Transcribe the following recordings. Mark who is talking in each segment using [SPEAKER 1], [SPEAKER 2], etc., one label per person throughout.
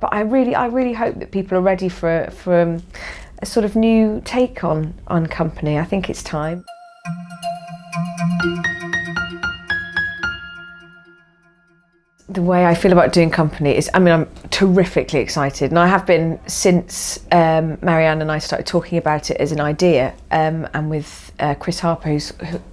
[SPEAKER 1] but I really hope that people are ready for a sort of new take on company. I think it's time. The way I feel about doing company is, I'm terrifically excited, and I have been since Marianne and I started talking about it as an idea, and with Chris Harper,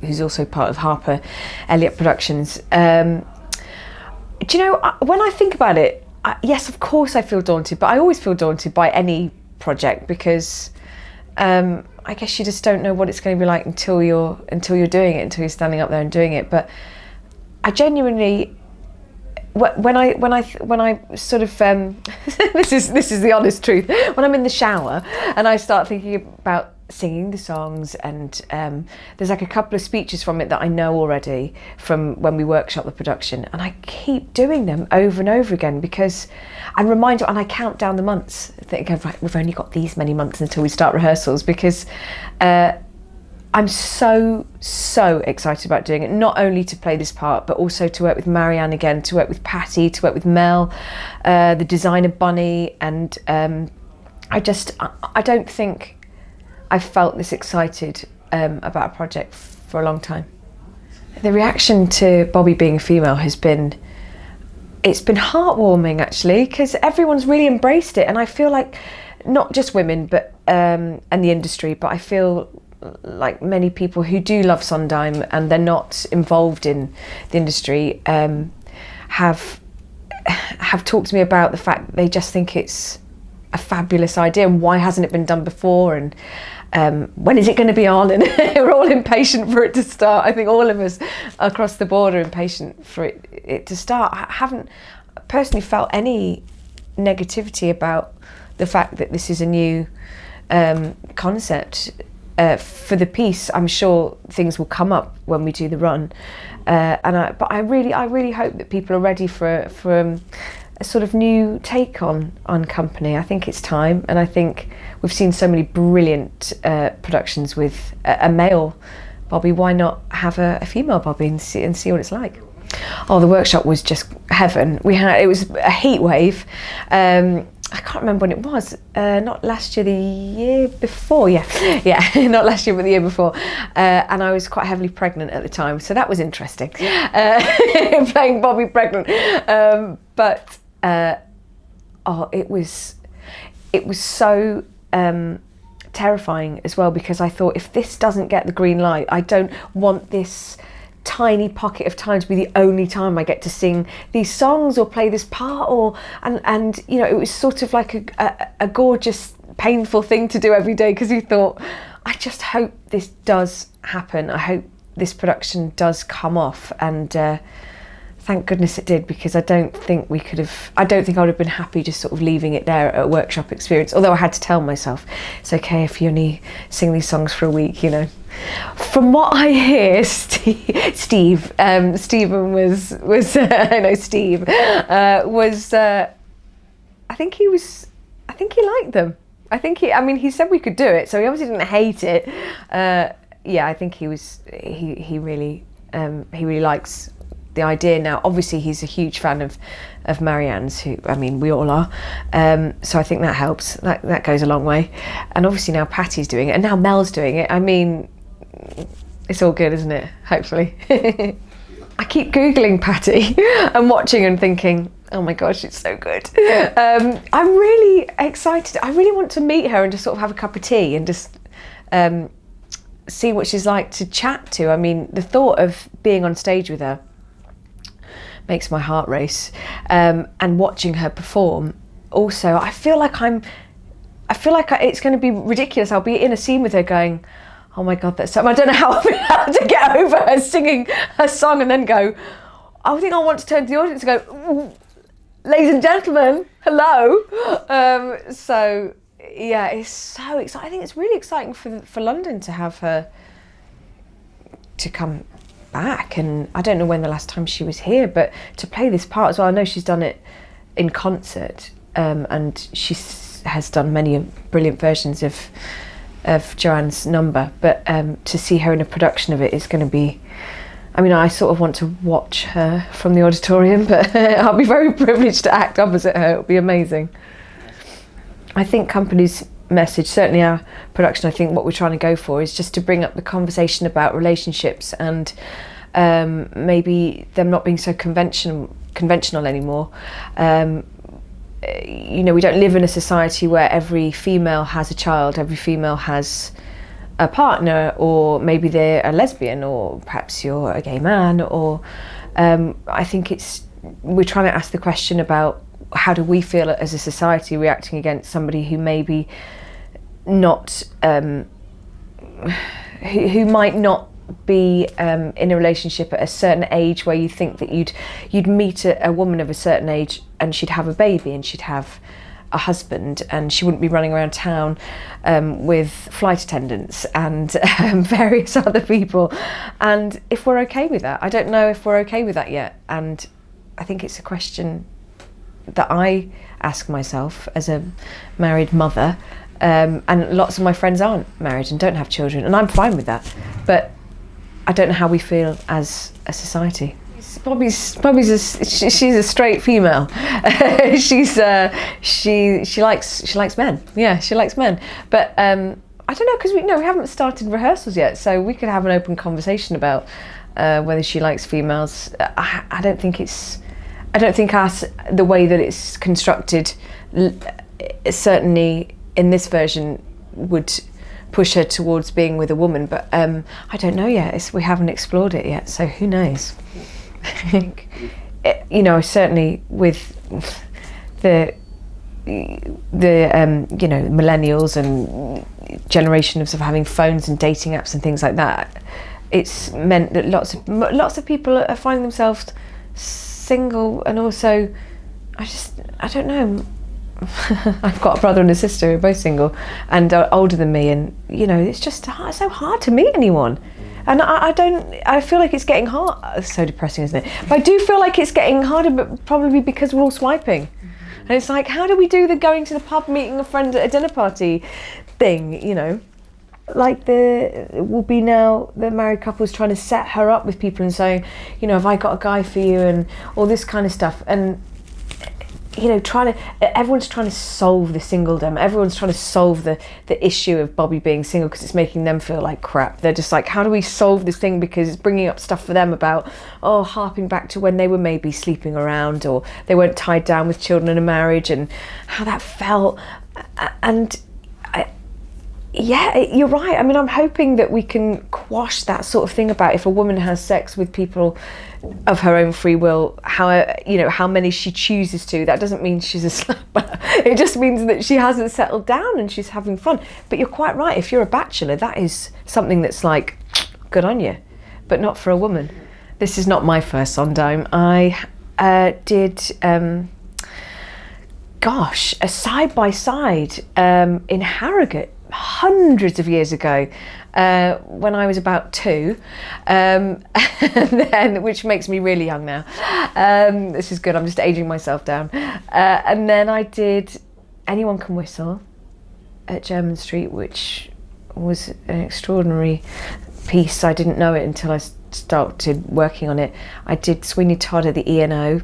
[SPEAKER 1] who's also part of Harper Elliott Productions. Do you know, when I think about it, yes, of course I feel daunted, but I always feel daunted by any project, because I guess you just don't know what it's going to be like until you're doing it, until you're standing up there and doing it. But I genuinely, when I sort of this is the honest truth, when I'm in the shower and I start thinking about singing the songs, and there's like a couple of speeches from it that I know already from when we workshop the production, and I keep doing them over and over again because I'm reminded, and I count down the months, thinking, right, we've only got these many months until we start rehearsals, because I'm so excited about doing it, not only to play this part, but also to work with Marianne again, to work with Patty, to work with Mel, the designer Bunny, and I don't think I've felt this excited about a project for a long time. The reaction to Bobbi being a female has been, it's been heartwarming actually, because everyone's really embraced it, and I feel like not just women, but and the industry, but I feel like many people who do love Sondheim and they're not involved in the industry have talked to me about the fact that they just think it's a fabulous idea, and why hasn't it been done before, and when is it going to be on, and we're all impatient for it to start. I think all of us across the board are impatient for it to start. I haven't personally felt any negativity about the fact that this is a new concept for the piece. I'm sure things will come up when we do the run, but I really hope that people are ready for a sort of new take on company. I think it's time, and I think we've seen so many brilliant productions with a male Bobbi. Why not have a female Bobbi and see what it's like? Oh, the workshop was just heaven. It was a heat wave. I can't remember when it was. Not last year, the year before. Yeah, not last year, but the year before. And I was quite heavily pregnant at the time, so that was interesting. Playing Bobbi pregnant, but it was so terrifying as well, because I thought, if this doesn't get the green light, I don't want this tiny pocket of time to be the only time I get to sing these songs or play this part, and you know, it was sort of like a gorgeous, painful thing to do every day, because you thought, I just hope this does happen. I hope this production does come off, and thank goodness it did, because I don't think I would have been happy just sort of leaving it there at a workshop experience, although I had to tell myself, it's okay if you only sing these songs for a week, you know. From what I hear, Stephen was I know Steve was I think he liked them. He said we could do it, so he obviously didn't hate it. I think he really likes the idea now. Obviously he's a huge fan of Marianne's, who, we all are, so I think that helps, that goes a long way. And obviously now Patty's doing it, and now Mel's doing it. It's all good, isn't it? Hopefully. I keep Googling Patty and watching and thinking, oh my gosh, it's so good. I'm really excited. I really want to meet her and just sort of have a cup of tea and just see what she's like to chat to. The thought of being on stage with her makes my heart race, and watching her perform also. I feel like it's going to be ridiculous. I'll be in a scene with her going, oh my God, that's something. I don't know how to get over her singing her song and then go, I think I want to turn to the audience and go, ladies and gentlemen, hello. So yeah, it's so exciting. I think it's really exciting for London to have her to come back, and I don't know when the last time she was here, but to play this part as well. I know she's done it in concert, and she has done many brilliant versions of Joanne's number, but to see her in a production of it is going to be I mean, I sort of want to watch her from the auditorium, but I'll be very privileged to act opposite her. It'll be amazing. I think Company's message, certainly our production, I think what we're trying to go for is just to bring up the conversation about relationships and maybe them not being so conventional anymore. You know, we don't live in a society where every female has a child, every female has a partner, or maybe they're a lesbian, or perhaps you're a gay man, or I think we're trying to ask the question about how do we feel as a society reacting against somebody who maybe not, who might not be in a relationship at a certain age where you think that you'd meet a woman of a certain age and she'd have a baby and she'd have a husband and she wouldn't be running around town with flight attendants and various other people. And if we're okay with that, I don't know if we're okay with that yet. And I think it's a question that I ask myself as a married mother, and lots of my friends aren't married and don't have children, and I'm fine with that. But I don't know how we feel as a society. Bobbi's she's a straight female. She likes men. Yeah, she likes men. But I don't know, because we haven't started rehearsals yet, so we could have an open conversation about whether she likes females. I don't think the way that it's constructed, certainly in this version, would push her towards being with a woman, but I don't know yet. We haven't explored it yet, so who knows. I think, certainly with the millennials and generations of having phones and dating apps and things like that, it's meant that lots of people are finding themselves single, and also I don't know. I've got a brother and a sister who are both single and are older than me, and it's just so hard to meet anyone. And I feel like it's getting hard. It's so depressing, isn't it? But I do feel like it's getting harder, but probably because we're all swiping. And it's like, how do we do the going to the pub, meeting a friend at a dinner party thing, Like will be now the married couple's trying to set her up with people and saying, have I got a guy for you, and all this kind of stuff. And everyone's trying to solve the singledom. Everyone's trying to solve the issue of Bobbi being single because it's making them feel like crap. They're just like, how do we solve this thing, because it's bringing up stuff for them about, harping back to when they were maybe sleeping around, or they weren't tied down with children in a marriage, and how that felt. And you're right. I mean, I'm hoping that we can quash that sort of thing about if a woman has sex with people of her own free will, how many she chooses to. That doesn't mean she's a slapper. It just means that she hasn't settled down and she's having fun. But you're quite right. If you're a bachelor, that is something that's like, good on you, but not for a woman. This is not my first Sondheim. I did, a side-by-side in Harrogate hundreds of years ago, when I was about 2, and then, which makes me really young now. This is good, I'm just aging myself down. And then I did Anyone Can Whistle at Jermyn Street, which was an extraordinary piece. I didn't know it until I started working on it. I did Sweeney Todd at the E&O.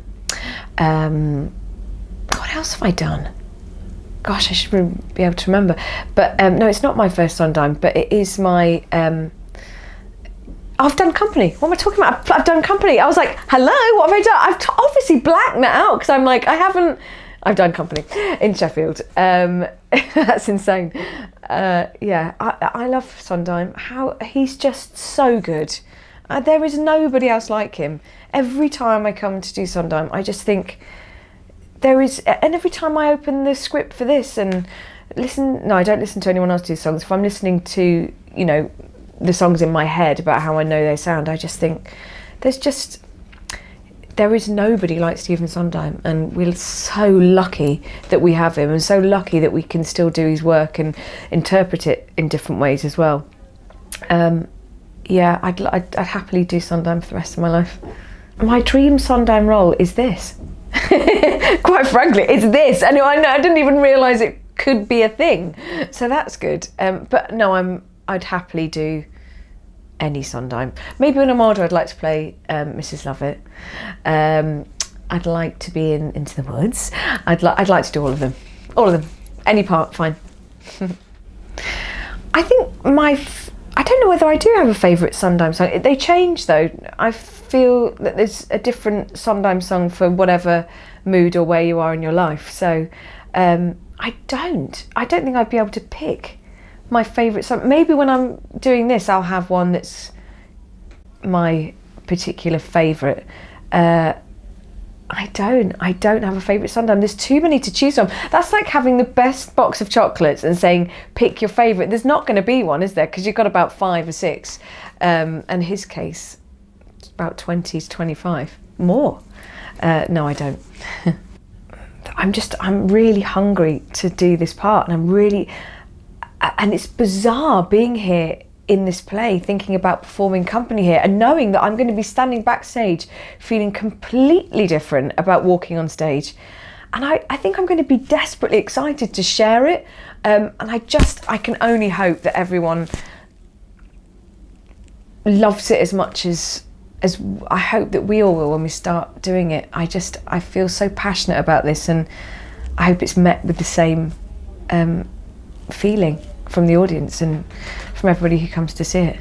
[SPEAKER 1] What else have I done? Gosh, I should be able to remember. But no, it's not my first Sondheim, but it is my... I've done Company. What am I talking about? I've done Company. I was like, hello, what have I done? I've obviously blanked that out, because I'm like, I've done Company in Sheffield. That's insane. I love Sondheim. He's just so good. There is nobody else like him. Every time I come to do Sondheim, I just think... and every time I open the script for this and I don't listen to anyone else do songs. If I'm listening to, the songs in my head about how I know they sound, I just think there is nobody like Stephen Sondheim, and we're so lucky that we have him, and so lucky that we can still do his work and interpret it in different ways as well. I'd happily do Sondheim for the rest of my life. My dream Sondheim role is this. Quite frankly, it's this. I didn't even realise it could be a thing, so that's good. But no, I'd happily do any Sondheim. Maybe when I'm older I'd like to play Mrs. Lovett. I'd like to be in Into the Woods. I'd like to do all of them. Any part, fine. I think I don't know whether I do have a favourite Sondheim song. They change though. I feel that there's a different Sondheim song for whatever mood or where you are in your life. So I don't think I'd be able to pick my favourite song. Maybe when I'm doing this I'll have one that's my particular favourite. I don't have a favourite Sondheim. There's too many to choose from. That's like having the best box of chocolates and saying pick your favourite. There's not going to be one, is there? Because you've got about 5 or 6. And his case, it's about 20 to 25 more. No, I don't. I'm really hungry to do this part, and it's bizarre being here in this play, thinking about performing company here and knowing that I'm going to be standing backstage feeling completely different about walking on stage. And I think I'm going to be desperately excited to share it. And I can only hope that everyone loves it as much as I hope that we all will when we start doing it. I feel so passionate about this, and I hope it's met with the same feeling from the audience and from everybody who comes to see it.